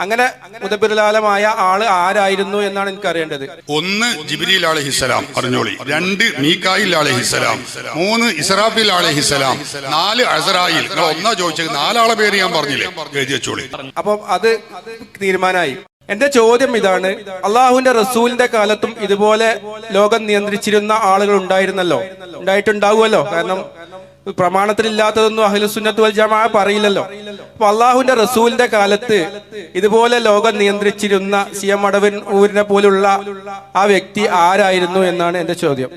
അങ്ങനെ മുദബ്ബിറുൽ ആലമായ ആള് ആരായിരുന്നു എന്നാണ് എനിക്ക് അറിയേണ്ടത്. ഒന്ന് ജിബ്രീൽ അലൈഹിസ്സലാം അറിഞ്ഞോളി, 2 മീകായിൽ അലൈഹിസ്സലാം, 3 ഇസ്രാഫീൽ അലൈഹിസ്സലാം, 4 അസ്രായിൽ. നിങ്ങൾ ഒന്നാ ചോദിച്ചത് 4 ആളെ പേര് ഞാൻ പറഞ്ഞില്ലേ, എഴുതി വെച്ചോളി. അപ്പൊ അത് തീരുമാനമായി. എന്റെ ചോദ്യം ഇതാണ്, അള്ളാഹുവിന്റെ റസൂലിന്റെ കാലത്തും ഇതുപോലെ ലോകം നിയന്ത്രിച്ചിരുന്ന ആളുകൾ ഉണ്ടായിരുന്നല്ലോ, ഉണ്ടായിട്ടുണ്ടാവുമല്ലോ. കാരണം പ്രമാണത്തിലില്ലാത്തതൊന്നും അഹ്ലുസുന്നത്ത് വൽ ജമാഅ പറയില്ലല്ലോ. അപ്പൊ അള്ളാഹുവിന്റെ റസൂലിന്റെ കാലത്ത് ഇതുപോലെ ലോകം നിയന്ത്രിച്ചിരുന്ന സിയം മടവൂരിനെ പോലുള്ള ആ വ്യക്തി ആരായിരുന്നു എന്നാണ് എന്റെ ചോദ്യം.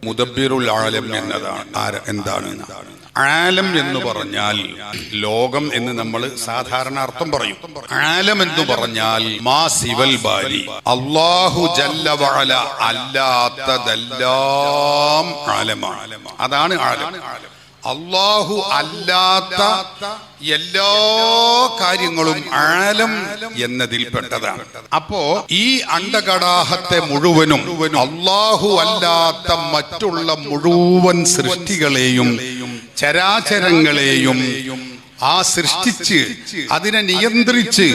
മുദബ്ബിറുൽ ആലം എന്നതാണ് എന്താണ്? ആലം എന്ന് പറഞ്ഞാൽ ലോകം എന്ന് നമ്മൾ സാധാരണ അർത്ഥം പറയും. ആലം എന്ന് പറഞ്ഞാൽ മാ സിവൽ ബാരി, അല്ലാഹു ജല്ല വഅല അല്ലാത്തതെല്ലാം ആലമാണ്. അതാണ് ആലം. അല്ലാഹു അല്ലാത്ത എല്ലാ കാര്യങ്ങളും ആലം എന്നതിൽപ്പെട്ടതാണ്. അപ്പോ ഈ അണ്ടകടാഹത്തെ മുഴുവനും അല്ലാഹു അല്ലാത്ത മറ്റുള്ള മുഴുവൻ സൃഷ്ടികളെയും ചരാചരങ്ങളെയും ആ സൃഷ്ടിച്ച് അതിനെ നിയന്ത്രിച്ച്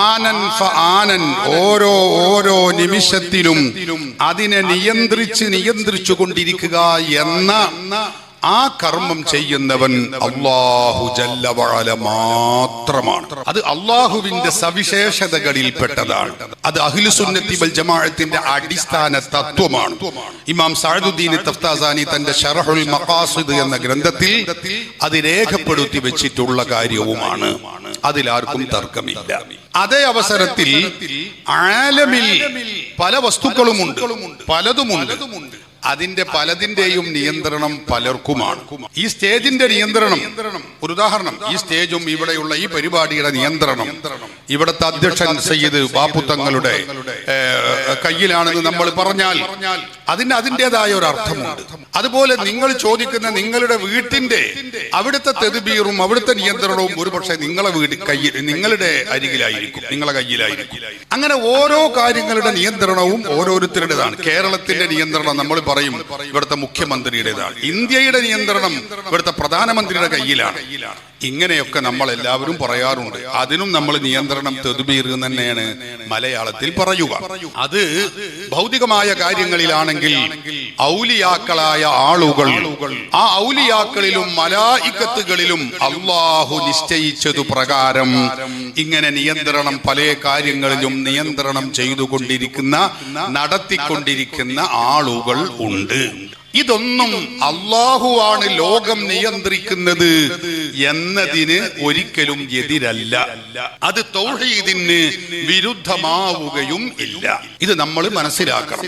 ആനൻ ഫആനൻ ഓരോ നിമിഷത്തിലും അതിനെ നിയന്ത്രിച്ചു കൊണ്ടിരിക്കുക എന്ന ആ കർമ്മം ചെയ്യുന്നവൻ അല്ലാഹു ജല്ല വഅല മാത്രമാണ്. അത് അല്ലാഹുവിന്റെ സവിശേഷതകളിൽപ്പെട്ടതാണ്. അത് അഹ്ലുസുന്നത്തി വൽ ജമാഅത്തിന്റെ അടിസ്ഥാന തത്വമാണ്. ഇമാം സഅദുദ്ദീൻ തഫ്താസാനി തന്റെ ശറഹുൽ മഖാസിദ് എന്ന ഗ്രന്ഥത്തിൽ അത് രേഖപ്പെടുത്തി വെച്ചിട്ടുള്ള കാര്യവുമാണ്. അതിലാർക്കും തർക്കമില്ല. അതേ അവസരത്തിൽ ആലമിൽ പല വസ്തുക്കളുമുണ്ട്, പലതുമുണ്ട്. അതിന്റെ പലതിന്റെയും നിയന്ത്രണം പലർക്കുമാണ്. ഈ സ്റ്റേജിന്റെ നിയന്ത്രണം, ഒരു ഉദാഹരണം, ഈ സ്റ്റേജും ഇവിടെയുള്ള ഈ പരിപാടിയുടെ നിയന്ത്രണം ഇവിടുത്തെ അധ്യക്ഷൻ സയ്യിദ് ബാപ്പുത്തങ്ങളുടെ കയ്യിലാണെന്ന് നമ്മൾ പറഞ്ഞാൽ അതിന് അതിൻ്റെതായ ഒരു അർത്ഥമുണ്ട്. അതുപോലെ നിങ്ങൾ ചോദിക്കുന്ന നിങ്ങളുടെ വീട്ടിന്റെ അവിടുത്തെ തെദ്ബീറും അവിടുത്തെ നിയന്ത്രണവും ഒരുപക്ഷെ നിങ്ങളുടെ അരികിലായിരിക്കും, നിങ്ങളെ കയ്യിലായിരിക്കും. അങ്ങനെ ഓരോ കാര്യങ്ങളുടെ നിയന്ത്രണവും ഓരോരുത്തരുടേതാണ്. കേരളത്തിന്റെ നിയന്ത്രണം നമ്മൾ പറയും ഇവിടുത്തെ മുഖ്യമന്ത്രിയുടേതാണ്. ഇന്ത്യയുടെ നിയന്ത്രണം ഇവിടുത്തെ പ്രധാനമന്ത്രിയുടെ കയ്യിലാണ്. ഇങ്ങനെയൊക്കെ നമ്മൾ എല്ലാവരും പറയാറുണ്ട്. അതിനും നമ്മൾ നിയന്ത്രണം തെദ്ബീർ തന്നെയാണ് മലയാളത്തിൽ പറയുക. അത് ഭൗതികമായ കാര്യങ്ങളിലാണെങ്കിൽ ഔലിയാക്കളായ ആളുകൾ, ആ ഔലിയാക്കളിലും മലായികത്തുകളിലും അല്ലാഹു നിശ്ചയിച്ചതു പ്രകാരം ഇങ്ങനെ നിയന്ത്രണം പല കാര്യങ്ങളിലും നിയന്ത്രണം ചെയ്തുകൊണ്ടിരിക്കുന്ന നടത്തിക്കൊണ്ടിരിക്കുന്ന ആളുകൾ ഉണ്ട്. ഇതൊന്നും അല്ലാഹുവാണ് ലോകം നിയന്ത്രിക്കുന്നത് എന്നതിന് ഒരിക്കലും എതിരല്ല. അത് തൗഹീദിന് വിരുദ്ധമാവുകയും ഇല്ല. ഇത് നമ്മൾ മനസ്സിലാക്കണം.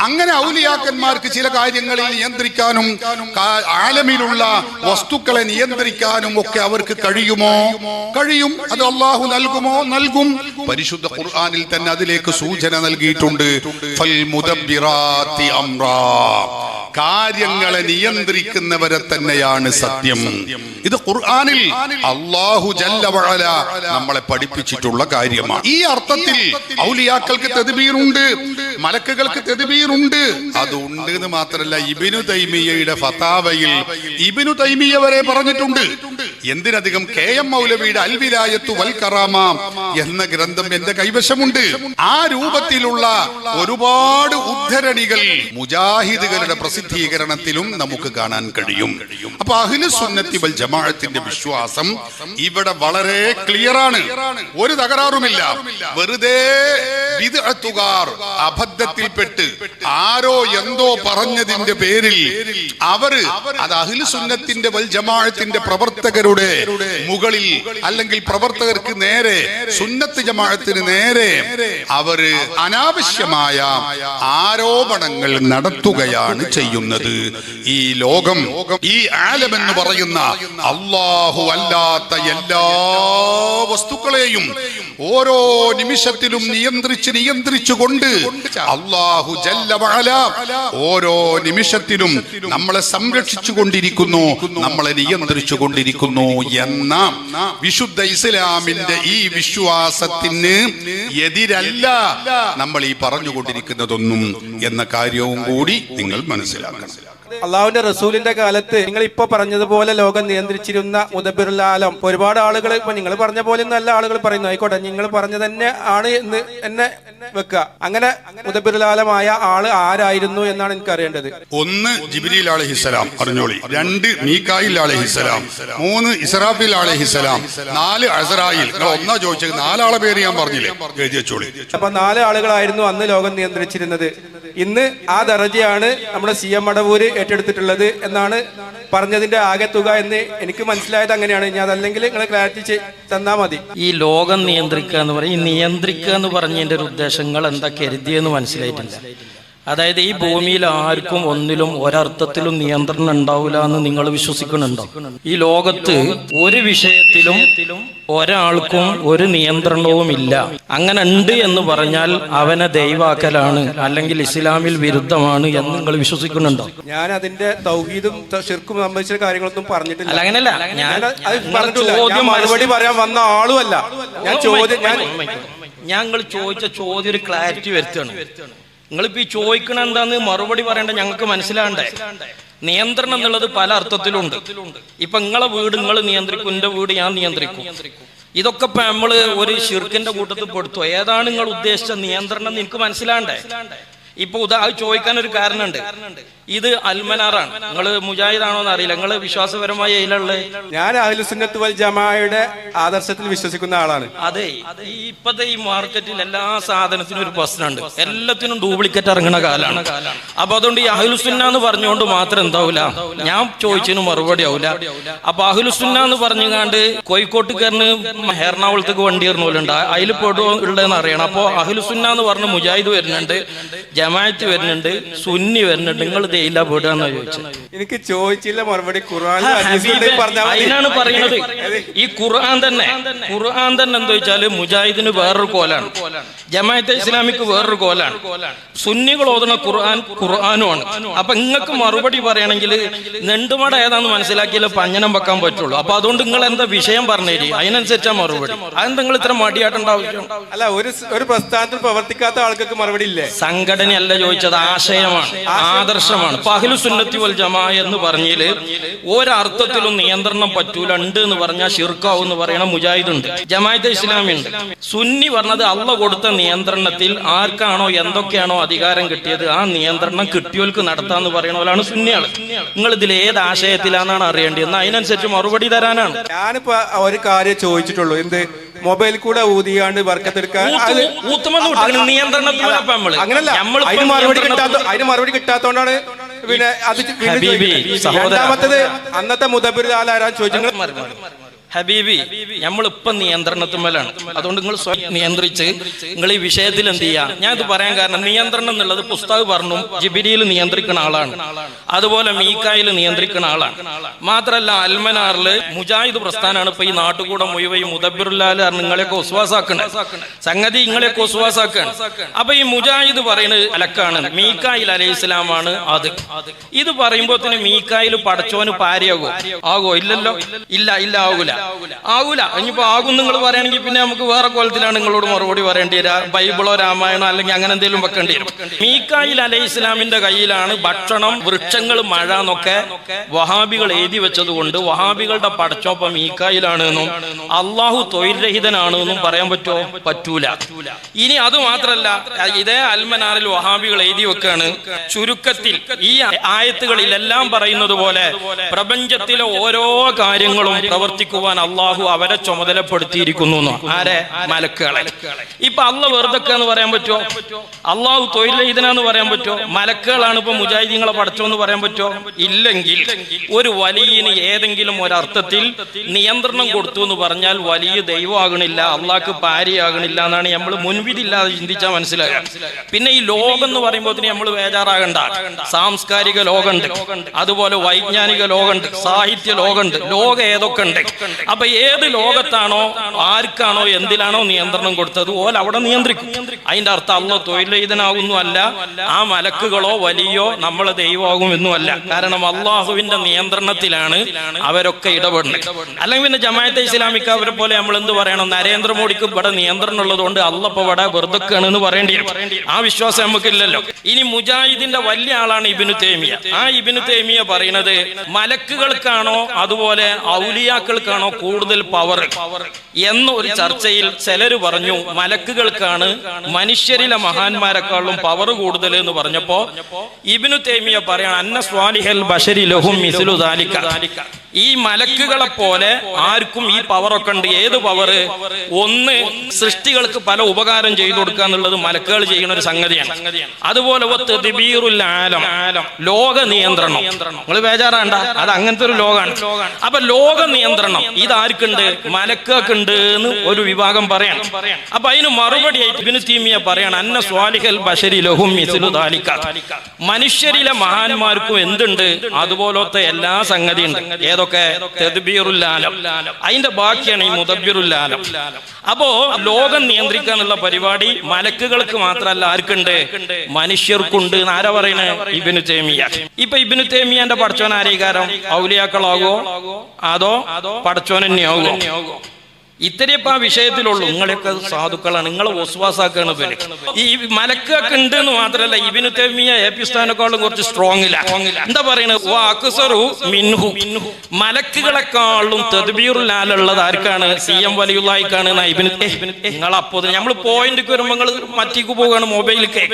അങ്ങനെ ഔലിയാക്കന്മാർക്ക് ചില കാര്യങ്ങളിൽ നിയന്ത്രിക്കാനും ആലമിലുള്ള വസ്തുക്കളെ നിയന്ത്രിക്കാനും ഒക്കെ അവർക്ക് കഴിയുമോ? കഴിയും. അത് അല്ലാഹു നൽകുമോ? നൽകും. പരിശുദ്ധ ഖുർആനിൽ തന്നെ അതിലേക്ക് സൂചന നൽകിയിട്ടുണ്ട്. ഫൽ മുദബ്ബിറാത്തി അംറാ, കാര്യങ്ങളെ നിയന്ത്രിക്കുന്നവരെ തന്നെയാണ് സത്യം. ഇത് ഖുർആനിൽ അല്ലാഹു ജല്ല വഅല നമ്മളെ പഠിപ്പിച്ചിട്ടുള്ള കാര്യമാണ്. ഈ അർത്ഥത്തിൽ ഔലിയാക്കൾക്ക് തദ്ബീറുണ്ട്, മലക്കുകൾക്ക് തദ്ബീറുണ്ട്. അത് ഉണ്ട് എന്ന് മാത്രമല്ല, ഇബ്നു തൈമിയ്യയുടെ ഫതാവയിൽ ഇബ്നു തൈമിയ്യ വരെ പറഞ്ഞിട്ടുണ്ട്. എന്തിനധികം KM മൗലവിയുടെ അൽ വിലായത്തു വൽ കറാമ എന്ന ഗ്രന്ഥം എന്റെ കൈവശമുണ്ട്. ആ രൂപത്തിലുള്ള ഒരുപാട് ഉദ്ധരണികൾ മുജാഹിദുകളുടെ പ്രസിദ്ധീകരണത്തിലും നമുക്ക് കാണാൻ കഴിയും. അപ്പൊ അഹ്ലുസുന്നത്തി വൽ ജമാഅത്തിന്റെ വിശ്വാസം ഇവിടെ വളരെ ക്ലിയർ ആണ്. ഒരു തകരാറുമില്ല. വെറുതെ ബിദ്അത്തുകാർ അബദ്ധത്തിൽപ്പെട്ട് ആരോ എന്തോ പറഞ്ഞതിന്റെ പേരിൽ അത് അഹ്ലുസുന്നത്തിന്റെ വൽ ജമാഅത്തിന്റെ പ്രവർത്തകരുടെ മുകളിൽ അല്ലെങ്കിൽ പ്രവർത്തകർക്ക് നേരെ, സുന്നത്ത് ജമാഅത്തിന് നേരെ അനാവശ്യമായ ആരോപണങ്ങൾ നടത്തുകയാണ് ചെയ്യുന്നത്. ഈ ലോകം, ഈ ആലം എന്ന് പറയുന്ന അല്ലാഹു അല്ലാത്ത എല്ലാ വസ്തുക്കളെയും ഓരോ നിമിഷത്തിലും നിയന്ത്രിച്ചുകൊണ്ട് അല്ലാഹു ജല്ല വഅല ഓരോ നിമിഷത്തിലും നമ്മളെ സംരക്ഷിച്ചു കൊണ്ടിരിക്കുന്നു, നമ്മളെ നിയന്ത്രിച്ചു കൊണ്ടിരിക്കുന്നു എന്ന വിശുദ്ധ ഇസ്ലാമിന്റെ ഈ വിശ്വാസത്തിന് എതിരല്ല നമ്മൾ ഈ പറഞ്ഞുകൊണ്ടിരിക്കുന്നതൊന്നും എന്ന കാര്യവും കൂടി നിങ്ങൾ മനസ്സിലാക്കണം. അള്ളാഹുവിന്റെ റസൂലിന്റെ കാലത്ത് നിങ്ങൾ ഇപ്പൊ പറഞ്ഞതുപോലെ ലോകം നിയന്ത്രിച്ചിരുന്ന മുദബ്ബിറുൽ ആലം ഒരുപാട് ആളുകൾ ഇപ്പൊ നിങ്ങൾ പറഞ്ഞ പോലെ നല്ല ആളുകൾ പറയുന്നു, ആയിക്കോട്ടെ നിങ്ങൾ പറഞ്ഞ തന്നെ ആണ് എന്ന് എന്നെ വെക്കുക. അങ്ങനെ മുദബ്ബിറുൽ ആലമായ ആള് ആരായിരുന്നു എന്നാണ് എനിക്ക് അറിയേണ്ടത്. 1 ജിബ്രീൽ അലൈഹിസ്സലാം അറിഞ്ഞോളി, 2 മീകായിൽ അലൈഹിസ്സലാം, 3 ഇസ്രാഫീൽ അലൈഹിസ്സലാം, 4 അസ്രായിൽ. നിങ്ങൾ ഒന്നാ ചോദിച്ചത് 4 ആളെ പേര് ഞാൻ പറഞ്ഞില്ലേ, എഴുതി വെച്ചോളി. അപ്പൊ 4 ആളുകളായിരുന്നു അന്ന് ലോകം നിയന്ത്രിച്ചിരുന്നത്. ഇന്ന് ആ ദറജയാണ് നമ്മുടെ CM മടവൂര് ഏറ്റെടുത്തിട്ടുള്ളത് എന്നാണ് പറഞ്ഞതിന്റെ ആകെ തുക എന്ന് എനിക്ക് മനസ്സിലായത് അങ്ങനെയാണ്. ഞാൻ അതല്ലെങ്കിൽ നിങ്ങൾ ക്ലാരിറ്റി തന്നാ മതി. ഈ ലോകം നിയന്ത്രിക്കുക എന്ന് പറയും, ഈ നിയന്ത്രിക്കുക എന്ന് പറഞ്ഞതിന്റെ ഒരു ഉദ്ദേശങ്ങൾ എന്താ കരുതിയെന്ന് മനസ്സിലായിട്ടില്ല. അതായത് ഈ ഭൂമിയിൽ ആർക്കും ഒന്നിലും ഒരർത്ഥത്തിലും നിയന്ത്രണം ഉണ്ടാവില്ല എന്ന് നിങ്ങൾ വിശ്വസിക്കുന്നുണ്ടോ? ഈ ലോകത്ത് ഒരു വിഷയത്തിലും ഒരാൾക്കും ഒരു നിയന്ത്രണവും ഇല്ല. അങ്ങനെ ഉണ്ട് എന്ന് പറഞ്ഞാൽ അവനെ ദൈവാക്കലാണ്, അല്ലെങ്കിൽ ഇസ്ലാമിൽ വിരുദ്ധമാണ് എന്ന് നിങ്ങൾ വിശ്വസിക്കുന്നുണ്ടോ? ഞാൻ അതിന്റെ തൗഹീദും ശിർക്കും സംബന്ധിച്ച കാര്യങ്ങളൊന്നും പറഞ്ഞിട്ടില്ല. അല്ല, അങ്ങനെയല്ല. ഞാൻ മറുപടി പറയാൻ വന്ന ആളുമല്ല. ഞങ്ങൾ ചോദിച്ച ചോദ്യം ഒരു ക്ലാരിറ്റി വരുത്തുകയാണ്. നിങ്ങളിപ്പോ ഈ ചോദിക്കണ എന്താന്ന് മറുപടി പറയേണ്ട ഞങ്ങൾക്ക് മനസ്സിലാണ്ടേ. നിയന്ത്രണം എന്നുള്ളത് പല അർത്ഥത്തിലുണ്ട്. ഇപ്പൊ നിങ്ങളെ വീട് നിങ്ങൾ നിയന്ത്രിക്കും, എന്റെ വീട് ഞാൻ നിയന്ത്രിക്കും. ഇതൊക്കെ ഇപ്പൊ നമ്മള് ഒരു ശിർക്കിന്റെ കൂട്ടത്തിൽ പെടുത്തു. ഏതാണ് നിങ്ങൾ ഉദ്ദേശിച്ച നിയന്ത്രണം എന്ന് എനിക്ക് മനസ്സിലാണ്ടേ. ഇപ്പൊ ചോദിക്കാൻ ഒരു കാരണമുണ്ട്. ഇത് അൽമനാറാണ്. നിങ്ങൾ മുജാഹിദാണോ എന്ന് അറിയില്ല, നിങ്ങൾ വിശ്വാസപരമായി അതിലുള്ളത്. ഞാൻ അഹ്ലുസ് സുന്നത്ത് വൽ ജമാഅയുടെ ആദർശത്തിൽ വിശ്വസിക്കുന്ന ആളാണ്. അതെ, ഇപ്പത്തെ ഈ മാർക്കറ്റിൽ എല്ലാ സാധനത്തിനും ഒരു പ്രശ്നമുണ്ട്. എല്ലാത്തിനും ഡ്യൂപ്ലിക്കേറ്റ് ഇറങ്ങുന്ന കാലാണ്. അപ്പൊ അതുകൊണ്ട് ഈ അഹ്ലുസ് സുന്ന എന്ന് പറഞ്ഞുകൊണ്ട് മാത്രം എന്താവൂല, ഞാൻ ചോദിച്ചതിന് മറുപടി ആവൂല. അപ്പൊ അഹ്ലുസ് സുന്ന എന്ന് പറഞ്ഞുകാണ്ട് കോഴിക്കോട്ടുകാരന് എറണാകുളത്തേക്ക് വണ്ടി ഇറങ്ങുന്നുണ്ട്, അതിൽ പെടുള്ളതെന്ന് അറിയണം. അപ്പൊ അഹ്ലുസ് സുന്ന എന്ന് പറഞ്ഞ് മുജാഹിദ് വരുന്നുണ്ട്, ജമാഅത്ത് വരുന്നുണ്ട്, സുന്നി വരുന്നുണ്ട്. നിങ്ങൾ ഇല്ല പെടുകയെന്നാ ചോദിച്ചത്. എനിക്ക് ചോദിച്ചില്ല മറുപടി. അതിനാണ് പറയുന്നത്. ഈ ഖുർആൻ തന്നെ എന്താ വെച്ചാല് മുജാഹിദിന് വേറൊരു കോലാണ്, ജമാഅത്തെ ഇസ്ലാമിക്ക് വേറൊരു കോലാണ്, സുന്നികൾ ഓതുന്ന ഖുർആനുമാണ്. അപ്പൊ നിങ്ങൾക്ക് മറുപടി പറയണമെങ്കിൽ നെണ്ടുമട ഏതാന്ന് മനസ്സിലാക്കിയാലേ പഞ്ഞനം വെക്കാൻ പറ്റുള്ളൂ. അപ്പൊ അതുകൊണ്ട് നിങ്ങൾ എന്താ വിഷയം പറഞ്ഞേരി, അതിനനുസരിച്ചാ മറുപടി. അതെന്താ നിങ്ങൾ ഇത്ര മടിയാട്ടേണ്ട ആവശ്യം? അല്ല, ഒരു പ്രസ്ഥാനത്തിൽ പ്രവർത്തിക്കാത്ത ആൾക്കൊക്കെ മറുപടി ഇല്ലേ? സംഘടനയല്ല ചോദിച്ചത്, ആശയമാണ്, ആദർശമാണ്. അഹ്ലു സുന്നത്തി വൽ ജമാഅ എന്ന് പറഞ്ഞാല് ഒരർത്ഥത്തിലും നിയന്ത്രണം പറ്റൂല. ഉണ്ട് എന്ന് പറഞ്ഞാൽ ശിർക്കാവും എന്ന് പറയണ മുജാഹിദ് ഉണ്ട്, ജമാഅത്തെ ഇസ്ലാമി ഉണ്ട്. സുന്നി പറഞ്ഞത് അള്ള കൊടുത്ത നിയന്ത്രണത്തിൽ ആർക്കാണോ എന്തൊക്കെയാണോ അധികാരം കിട്ടിയത് ആ നിയന്ത്രണം കിട്ടിയവർക്ക് നടത്താന്ന് പറയണവരാണ് സുന്നികൾ. നിങ്ങൾ ഇതിൽ ഏത് ആശയത്തിലാണെന്നാണ് അറിയേണ്ടത്, എന്നാൽ അതിനനുസരിച്ച് മറുപടി തരാനാണ്. ഞാനിപ്പോ ഒരു കാര്യം ചോദിച്ചിട്ടുള്ളൂ, എന്ത് മൊബൈൽ കൂടെ ഊതിയാണ്ട് വർക്കത്തെടുക്കാൻ നിയന്ത്രണത്തിൽ അങ്ങനല്ല. അതിന് മറുപടി കിട്ടാത്തോണ്ടാണ് പിന്നെ അത്. രണ്ടാമത്തത് അന്നത്തെ മുദബ്ബിറുൽ ആല ചോദിച്ചു. ഹബീബി, നമ്മളിപ്പൊ നിയന്ത്രണത്തിന്മേലാണ്. അതുകൊണ്ട് നിങ്ങൾ സ്വയം നിയന്ത്രിച്ച് നിങ്ങൾ ഈ വിഷയത്തിൽ എന്ത് ചെയ്യാ. ഞാൻ ഇത് പറയാൻ കാരണം, നിയന്ത്രണം എന്നുള്ളത് പുസ്തകം പറഞ്ഞു ജിബ്രീൽ നിയന്ത്രിക്കുന്ന ആളാണ്, അതുപോലെ മീകായിൽ നിയന്ത്രിക്കുന്ന ആളാണ്. മാത്രല്ല അൽമനാറില് മുജാഹിദ് പ്രസ്ഥാനാണ് ഇപ്പൊ ഈ നാട്ടുകൂടെ മുഴുവൻ മുദബ്ബിറുൽ ആല നിങ്ങളെയൊക്കെ ഉസ്വാസാക്കണേ സംഗതി, നിങ്ങളെയൊക്കെ ഉസ്വാസാക്കാണ്. അപ്പൊ ഈ മുജാഹിദ് പറയുന്നത് അലക്കാണ്, മീകായിൽ അലൈഹിസ്സലാമാണ് അത്. ഇത് പറയുമ്പോത്തിന് മീകായിൽ പടച്ചോന് പാരയാകോ? ആകോ? ഇല്ലല്ലോ, ഇല്ല ആകൂല. ഇനിയിപ്പോ ആകും നിങ്ങൾ പറയുകയാണെങ്കിൽ പിന്നെ നമുക്ക് വേറെ കോലത്തിലാണ് നിങ്ങളോട് മറുപടി പറയേണ്ടി വരിക. ബൈബിളോ രാമായണോ അല്ലെങ്കിൽ അങ്ങനെ എന്തെങ്കിലും വെക്കേണ്ടി വരും. മീകായിൽ അലൈഹി ഇസ്ലാമിന്റെ കയ്യിലാണ് ഭക്ഷണം, വൃക്ഷങ്ങൾ, മഴ എന്നൊക്കെ വഹാബികൾ എഴുതി വെച്ചത് കൊണ്ട് വഹാബികളുടെ പടച്ചോപ്പം മീകായിലാണ് എന്നും അള്ളാഹു തൊഴിൽ രഹിതനാണ് എന്നും പറയാൻ പറ്റുമോ? പറ്റൂല. ഇനി അത് മാത്രല്ല, ഇതേ അൽമനാറിൽ വഹാബികൾ എഴുതി വെക്കാണ്, ചുരുക്കത്തിൽ ഈ ആയത്തുകളിലെല്ലാം പറയുന്നത് പോലെ പ്രപഞ്ചത്തിലെ ഓരോ കാര്യങ്ങളും പ്രവർത്തിക്കുവാൻ അള്ളാഹു അവരെ ചുമതലപ്പെടുത്തിയിരിക്കുന്നു. ആരെ? മലക്കുകളെ. ഇപ്പൊ അള്ള വെറുതെ എന്ന് പറയാൻ പറ്റുമോ? അള്ളാഹു തൊഴിലെയ്തനാന്ന് പറയാൻ പറ്റുമോ? മലക്കുകളാണ് ഇപ്പൊ മുജാഹിദീങ്ങളെ പഠിച്ചോന്ന് പറയാൻ പറ്റുമോ? ഇല്ലെങ്കിൽ ഒരു വലിയന് ഏതെങ്കിലും ഒരർത്ഥത്തിൽ നിയന്ത്രണം കൊടുത്തു എന്ന് പറഞ്ഞാൽ വലിയ ദൈവമാകണില്ല, അള്ളാഹ്ക്ക് പാരിയാകണില്ല എന്നാണ് നമ്മൾ മുൻവിധില്ലാതെ ചിന്തിച്ചാൽ മനസ്സിലാകുക. പിന്നെ ഈ ലോകം എന്ന് പറയുമ്പോൾ നമ്മൾ ബേജാറാകണ്ട. സാംസ്കാരിക ലോകമുണ്ട്, അതുപോലെ വൈജ്ഞാനിക ലോകമുണ്ട്, സാഹിത്യ ലോകമുണ്ട്, ലോകം ഏതൊക്കെ ഉണ്ട്. അപ്പൊ ഏത് ലോകത്താണോ ആർക്കാണോ എന്തിലാണോ നിയന്ത്രണം കൊടുത്തത് ഓൽ അവിടെ നിയന്ത്രിക്കും. അതിന്റെ അർത്ഥം അള്ളാഹ് തൊഴിലെയ്തനാകുന്നു അല്ല, ആ മലക്കുകളോ വലിയോ നമ്മളെ ദൈവമാകും എന്നുമല്ല. കാരണം അള്ളാഹുവിന്റെ നിയന്ത്രണത്തിലാണ് അവരൊക്കെ ഇടപെടുന്നത്. അല്ലെങ്കിൽ പിന്നെ ജമാഅത്തെ ഇസ്ലാമിക്ക് അവരെ പോലെ നമ്മൾ എന്ത് പറയണം, നരേന്ദ്രമോദിക്ക് ഇവിടെ നിയന്ത്രണം ഉള്ളതുകൊണ്ട് അള്ളപ്പ ഇവിടെ വെറുതെക്കാണ് എന്ന് പറയേണ്ടി വരും. ആ വിശ്വാസം നമുക്കില്ലല്ലോ. ഇനി മുജാഹിദിന്റെ വലിയ ആളാണ് ഇബ്നു തൈമിയ. ആ ഇബ്നു തൈമിയ പറയുന്നത് മലക്കുകൾക്കാണോ അതുപോലെ ഔലിയാക്കൾക്കാണോ കൂടുതൽ പവർ എന്നൊരു ചർച്ചയിൽ ചിലര് പറഞ്ഞു മലക്കുകൾക്കാണ് മനുഷ്യരിലെ മഹാന്മാരെക്കാളും പവർ കൂടുതൽ എന്ന് പറഞ്ഞപ്പോ ഇബ്നു തൈമിയ പറയാണ് അന്ന സ്വാലിഹൽ ബശരി ലഹും മിസ്ലു ദാലിക. ഈ മലക്കുകളെ പോലെ ആർക്കും ഈ പവറൊക്കെ ഉണ്ട്. ഏത് പവറ്? ഒന്ന്, സൃഷ്ടികൾക്ക് പല ഉപകാരം ചെയ്തു കൊടുക്കുക എന്നുള്ളത് മലക്കുകൾ ചെയ്യുന്ന ഒരു സംഗതിയാണ്. അതുപോലെ ലോക നിയന്ത്രണം. നിങ്ങൾ ബേജാറാണ്ട, അത് അങ്ങനത്തെ ഒരു ലോകമാണ്. അപ്പൊ ലോക നിയന്ത്രണം ഇതാർക്കുണ്ട്? മലക്കുകൾക്കുണ്ട് എന്ന് ഒരു വിഭാഗം പറയണം. അപ്പൊ അതിന് മറുപടിയായിട്ട് ഇബ്നു തൈമിയ പറയാണ് അന്ന സ്വാലിഹൽ ബശരി ലഹും മിസ്ലു ദാലിക. മനുഷ്യരിലെ മഹാന്മാർക്കും എന്തുണ്ട്? അതുപോലത്തെ എല്ലാ സംഗതിയുണ്ട്. ഏതൊക്കെ? തദ്ബീറുൽ ആലം. അതിന്റെ ബാക്കിയാണ് ഈ മുദബ്ബിറുൽ ആലം. അപ്പോ ലോകം നിയന്ത്രിക്കാനുള്ള പരിപാടി മലക്കുകൾക്ക് മാത്രമല്ല, ആർക്കുണ്ട്? മനുഷ്യർക്കുണ്ട്. ആരാ പറയണേ? ഇബ്നു തൈമിയ. ഇപ്പൊ ഇബ്നു തൈമിയന്റെ പടച്ചോൻ ആരേകാരം? ഔലിയാക്കളാകോ അതോ പടച്ചോൻ തന്നെയാകോ? ഇത്രയപ്പോ ആ വിഷയത്തിലുള്ളൂ. നിങ്ങളെയൊക്കെ സാധുക്കളാണ്, നിങ്ങളെ വസ്വാസാക്കാണ് പേര്. ഈ മലക്കൊക്കെ ഉണ്ട് എന്ന് മാത്രമല്ല, ഇബ്നു തൈമിയ എപി സ്ഥാനക്കാളും കുറച്ച് സ്ട്രോങ് ഇല്ല. എന്താ പറയുന്നത്? മലക്കുകളെക്കാളും തദ്ബീറുൽ ആലുള്ളത് ആർക്കാണ്? CM വലിയുള്ളായിക്കാണ്. നിങ്ങളപ്പോ നമ്മൾ പോയിന്റ് വരുമ്പോ നിങ്ങൾ മറ്റേക്ക് പോവുകയാണ് മൊബൈലിലേക്ക്.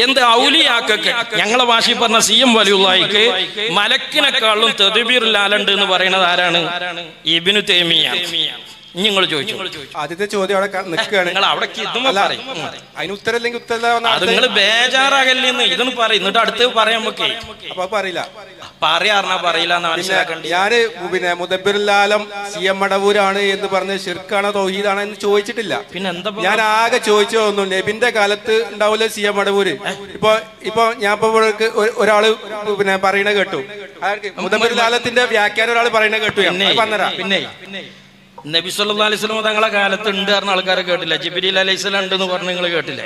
എന്ത് ഔലിയാക്കൊക്കെ ഞങ്ങളെ ഭാഷയിൽ പറഞ്ഞ CM വലിയുള്ളായിക്ക് മലക്കിനെക്കാളും തദ്ബീറുൽ ആലുണ്ട് എന്ന് പറയുന്നത് ആരാണ്? ഇബ്നു തൈമിയ. നിങ്ങൾ ചോദിച്ചു. ആദ്യത്തെ ചോദ്യം അവിടെ നിൽക്കുകയാണ്. നിങ്ങൾ അവിടെ അതിന് ഉത്തരല്ലെങ്കിൽ ഉത്തരം അത് നിങ്ങൾ ബേജാറാകല്ലെന്ന് ഇതൊന്നും പറയും. എന്നിട്ട് അടുത്ത് പറയാൻ നമുക്ക് അപ്പൊ പറയില്ല, പറയില്ല എന്ന് മനസ്സിലാക്കണ്ടേ. ഞാന് പിന്നെ മുദബ്ബിറുൽ ആലം CM മടവൂരാണ് എന്ന് പറഞ്ഞ് ശിർക്കാണോ തൗഹീദാണോ എന്ന് ചോദിച്ചിട്ടില്ല. പിന്നെ എന്താ ഞാൻ ആകെ ചോദിച്ചു തോന്നുന്നു, നബിന്റെ കാലത്ത് ഉണ്ടാവില്ല CM മടവൂര്. ഇപ്പൊ ഞാൻ ഒരാള് പിന്നെ പറയണ കേട്ടു, മുദബ്ബിറുൽ ആലത്തിന്റെ വ്യാഖ്യാനം ഒരാൾ പറയണ കേട്ടു. പിന്നെ നബി സല്ലല്ലാഹു അലൈഹി വസല്ലം തങ്ങളെ കാലത്ത് ഉണ്ട് പറഞ്ഞ ആൾക്കാരെ കേട്ടില്ല. ജിബ്രീൽ അലൈഹിസ്സലാം ഉണ്ട് എന്ന് പറഞ്ഞ് നിങ്ങൾ കേട്ടില്ലേ?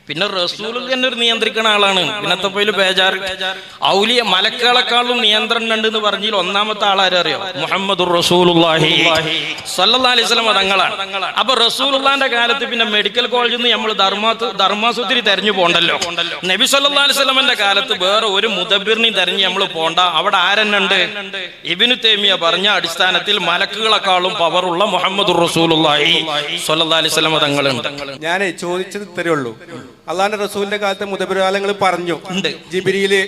പിന്നെ റസൂൽ തന്നെ ഒരു നിയന്ത്രിക്കുന്ന ആളാണ്. പിന്നത്തെ പോയില് ബേജാർ. ഔലിയ മലക്കുകളെക്കാളും നിയന്ത്രണം ഉണ്ട് എന്ന് പറഞ്ഞാൽ ഒന്നാമത്തെ ആളാരും അറിയോ? മുഹമ്മദുർ റസൂലുള്ളാഹി സ്വല്ലല്ലാഹു അലൈഹി വസല്ലം തങ്ങളാണ്. അപ്പൊ റസൂലുള്ളാഹിന്റെ കാലത്ത് പിന്നെ മെഡിക്കൽ കോളേജിൽ നിന്ന് നമ്മൾ ധർമാസുത്തിരി തെരഞ്ഞു പോണ്ടല്ലോ. നബി സല്ലല്ലാഹു അലൈഹി വസല്ലമന്റെ കാലത്ത് വേറെ ഒരു മുദബ്ബിറിനെയും തെരഞ്ഞ് നമ്മൾ പോണ്ട. അവിടെ ആരെന്നുണ്ട്? ഇബ്നു തൈമിയ പറഞ്ഞ അടിസ്ഥാനത്തിൽ മലക്കുകളെക്കാളും പവറുള്ള മുഹമ്മദുർ റസൂലുള്ളാഹി സ്വല്ലല്ലാഹു അലൈഹി വസല്ലം തങ്ങളുണ്ട്. ഞാൻ ചോദിച്ചത് ഇത്രയേ ഉള്ളൂ. അള്ളാന്റെ റസൂലിന്റെ കാലത്ത് മുദബ്ബിറുകാലങ്ങൾ പറഞ്ഞു, ജിബ്രീല്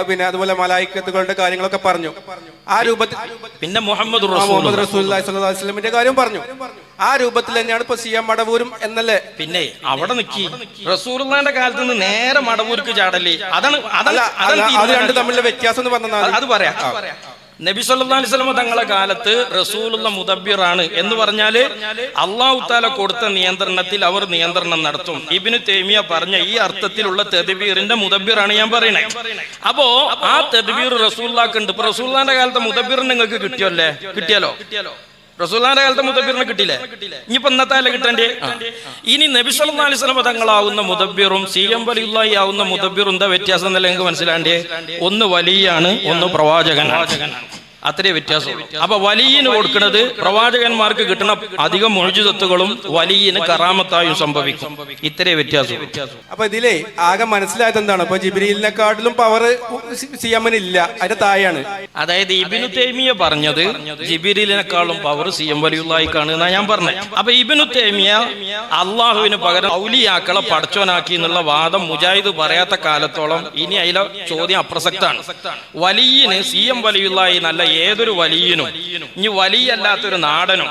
പിന്നെ അതുപോലെ മലായിക്കത്തുകളുടെ കാര്യങ്ങളൊക്കെ പറഞ്ഞു. ആ രൂപത്തിൽ പിന്നെ മുഹമ്മദ് റസൂലുള്ളാഹി സ്വല്ലല്ലാഹു അലൈഹി വസല്ലമിന്റെ കാര്യം പറഞ്ഞു. ആ രൂപത്തിൽ തന്നെയാണ് ഇപ്പൊ CM മടവൂരും എന്നല്ലേ. പിന്നെ അവിടെ നിൽക്കി റസൂലുള്ളാഹിന്റെ കാലത്ത് നിന്ന് നേരെ മടവൂർക്ക് ചാടല്ലേ? അത് രണ്ട് തമ്മിലുള്ള വ്യത്യാസം എന്ന് പറഞ്ഞാൽ അത് പറയാം. നബി സല്ലല്ലാഹു അലൈഹി വസല്ലം തങ്ങളെ കാലത്ത് റസൂലുള്ള മുദബ്ബിറാണ് എന്ന് പറഞ്ഞാല് അല്ലാഹു തആല കൊടുത്ത നിയന്ത്രണത്തിൽ അവർ നിയന്ത്രണം നടത്തും. ഇബ്നു തൈമിയ പറഞ്ഞ ഈ അർത്ഥത്തിലുള്ള തദ്ബീറിന്റെ മുദബ്ബിറാണ് ഞാൻ പറയണേ. അപ്പോ ആ തദ്ബീർ റസൂലുള്ളാഹിക്ക് ഉണ്ട്. ഇപ്പൊ റസൂലുള്ളാഹിന്റെ കാലത്തെ മുദബ്ബിറിന് നിങ്ങൾക്ക് കിട്ടിയാലോ? റസൂലുള്ളാഹിന്റെ കാലത്തെ മുദബ്ബിറിനെ കിട്ടിയില്ലേ? ഇനിയിപ്പോ ഇന്നത്തെ അല്ല കിട്ടണ്ടേ? ഇനി നബി സല്ലല്ലാഹു അലൈഹി വസല്ലം തങ്ങളാവുന്ന മുദബ്ബിറും CM വലിയുള്ളാഹി ആവുന്ന മുദബ്ബിറും എന്താ വ്യത്യാസം എന്നല്ല നിങ്ങൾക്ക് മനസ്സിലാണ്ടേ? ഒന്ന് വലിയാണ്, ഒന്ന് പ്രവാചകനാണ്. അത്രേ വ്യത്യാസം. അപ്പൊ വലിയന് കൊടുക്കുന്നത് പ്രവാചകന്മാർക്ക് കിട്ടുന്ന അധികം മുഅ്ജിസത്തുകളും വലിയന് കറാമത്തായും സംഭവിക്കും. ഇത്രേ വ്യത്യാസം. അപ്പൊ ഇതിലേ ആകെ മനസ്സിലായത് എന്താണ്? ഇപ്പൊ ജിബ്രീലിനെക്കാട്ടിലും പവർ CM-ന് ഇല്ല, അതിന്റെ താഴെയാണ്. അതായത് ഇബ്നു തൈമിയ പറഞ്ഞത് ജിബ്രീലിനെക്കാളും പവർ CM വലിയുള്ളാഹിക്കാണ് എന്നാ ഞാൻ പറഞ്ഞത്. അപ്പൊ ഇബ്നു തൈമിയ അള്ളാഹുവിന് പകരം ഔലിയാക്കളെ പടച്ചോനാക്കി എന്നുള്ള വാദം മുജാഹിദ് പറയാത്ത കാലത്തോളം ഇനി അതിലെ ചോദ്യം അപ്രസക്താണ്. വലിയന് CM വലിയുള്ളാഹി നല്ല ഏതൊരു വലിയനും ഇനി വലിയല്ലാത്തൊരു നാടനും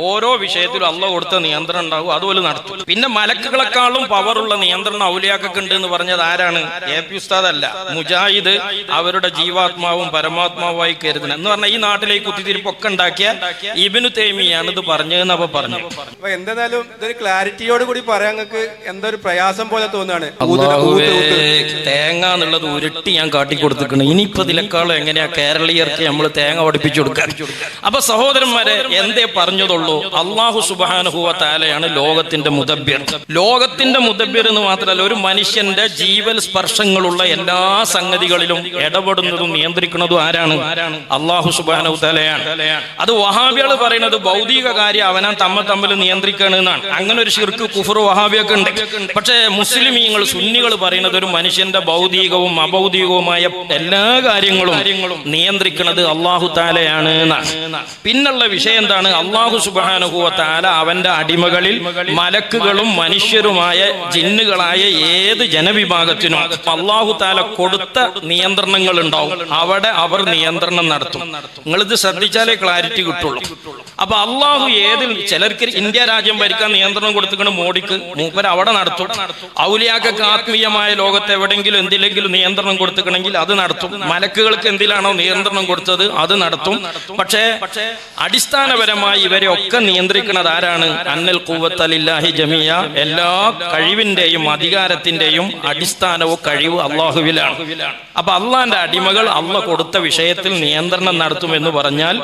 ഓരോ വിഷയത്തിലും അള്ളാഹ് കൊടുത്ത നിയന്ത്രണം ഉണ്ടാവും, അതുപോലെ നടത്തും. പിന്നെ മലക്കുകളെക്കാളും പവറുള്ള നിയന്ത്രണം ഔലിയാക്കൊക്കെ ഉണ്ട് എന്ന് പറഞ്ഞത് ആരാണ്? AP ഉസ്താദ് അല്ല, മുജാഹിദ് അവരുടെ ജീവാത്മാവും പരമാത്മാവുമായി കരുതുന്നത് എന്ന് പറഞ്ഞാൽ ഈ നാട്ടിലേക്ക് കുത്തിത്തിരിപ്പൊക്കെ ഉണ്ടാക്കിയ ഇബ്നു തൈമിയാണ് ഇത് പറഞ്ഞതെന്ന് അപ്പൊ പറഞ്ഞു. അപ്പൊ എന്തായാലും ഇതൊരു ക്ലാരിറ്റിയോട് കൂടി പറയാൻ നിങ്ങൾക്ക് എന്തോ ഒരു പ്രയാസം പോലെ തോന്നുകയാണ്. തേങ്ങ എന്നുള്ളത് ഉരുട്ടി ഞാൻ കാട്ടിക്കൊടുത്തിട്ടുണ്ട്. ഇനിയിപ്പോ ഇതിനേക്കാളും എങ്ങനെയാ കേരളീയർക്ക് നമ്മൾ തേങ്ങ പഠിപ്പിച്ചു കൊടുക്കാൻ. അപ്പൊ സഹോദരന്മാരെ, എന്തേ പറഞ്ഞതുള്ളൂ, അള്ളാഹു സുബ്ഹാനഹു വ തആലയാണ് ലോകത്തിന്റെ മുദബ്ബിർ. ലോകത്തിന്റെ മുദബ്ബിർ എന്ന് മാത്രമല്ല, ഒരു മനുഷ്യന്റെ ജീവൽ സ്പർശങ്ങളുള്ള എല്ലാ സംഗതികളിലും ഇടപെടുന്നതും നിയന്ത്രിക്കുന്നതും ആരാണ്? അള്ളാഹു സുബ്ഹാനഹു വ തആലയാണ്. അത് വഹാബികൾ പറയുന്നത് ഭൗതിക കാര്യം അവനാൻ തമ്മിൽ നിയന്ത്രിക്കണം എന്നാണ്. അങ്ങനെ ഒരു ശിർക്ക്, കുഫർ, വഹാബിയൊക്കെ ഉണ്ട്. പക്ഷേ മുസ്ലിമീങ്ങൾ, സുന്നികൾ പറയുന്നത് ഒരു മനുഷ്യന്റെ ഭൗതികവും അഭൗതികവുമായ എല്ലാ കാര്യങ്ങളും നിയന്ത്രിക്കുന്നത് അള്ളാഹു തആലയാണ് എന്നാണ്. പിന്നുള്ള വിഷയം എന്താണ്? അള്ളാഹു സുബ്ഹാനഹു വ തആല അവന്റെ അടിമകളിൽ മലക്കുകളും മനുഷ്യരുമായ ജിന്നുകളായ ഏത് ജനവിഭാഗത്തിനും അള്ളാഹു തആല കൊടുത്ത നിയന്ത്രണങ്ങൾ ഉണ്ടാവും. അവിടെ അവർ നിയന്ത്രണം നടത്തും. നിങ്ങളിത് ശ്രദ്ധിച്ചാലേ ക്ലാരിറ്റി കിട്ടുള്ളൂ. അപ്പൊ അള്ളാഹു ഏതിൽ, ചിലർക്ക് ഇന്ത്യ രാജ്യം ഭരിക്കാൻ നിയന്ത്രണം കൊടുത്തിക്കണ മോഡിക്ക്, മൂപ്പർ അവിടെ നടത്തും. ഔലിയാക്കൾക്ക് ആത്മീയമായ ലോകത്ത് എവിടെയെങ്കിലും എന്തിലെങ്കിലും നിയന്ത്രണം കൊടുത്തിക്കണമെങ്കിൽ അത് നടത്തും. മലക്കുകൾക്ക് എന്തിലാണോ നിയന്ത്രണം കൊടുത്തത് അത് നടത്തും. പക്ഷേ അടിസ്ഥാനപരമായി ഇവരെ ഒക്കെ നിയന്ത്രിക്കുന്നത് ആരാണ്? അന്നൽ ഖുവ്വത ലില്ലാഹി ജമിയ. എല്ലാ കഴിവിന്റെയും അധികാരത്തിന്റെയും അടിസ്ഥാനവും കഴിവ് അള്ളാഹുവിലാണ്. അപ്പൊ അള്ളാന്റെ അടിമകൾ അള്ള കൊടുത്ത വിഷയത്തിൽ നിയന്ത്രണം നടത്തുമെന്ന് പറഞ്ഞാൽ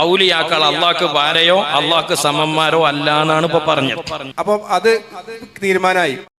ഔലിയാക്കൾ അള്ളാഹ്ക്ക് ഭാരയോ അള്ളാഹ്ക്ക് സമന്മാരോ അല്ല എന്നാണ് ഇപ്പൊ പറഞ്ഞത്. അപ്പം അത് തീരുമാനമായി.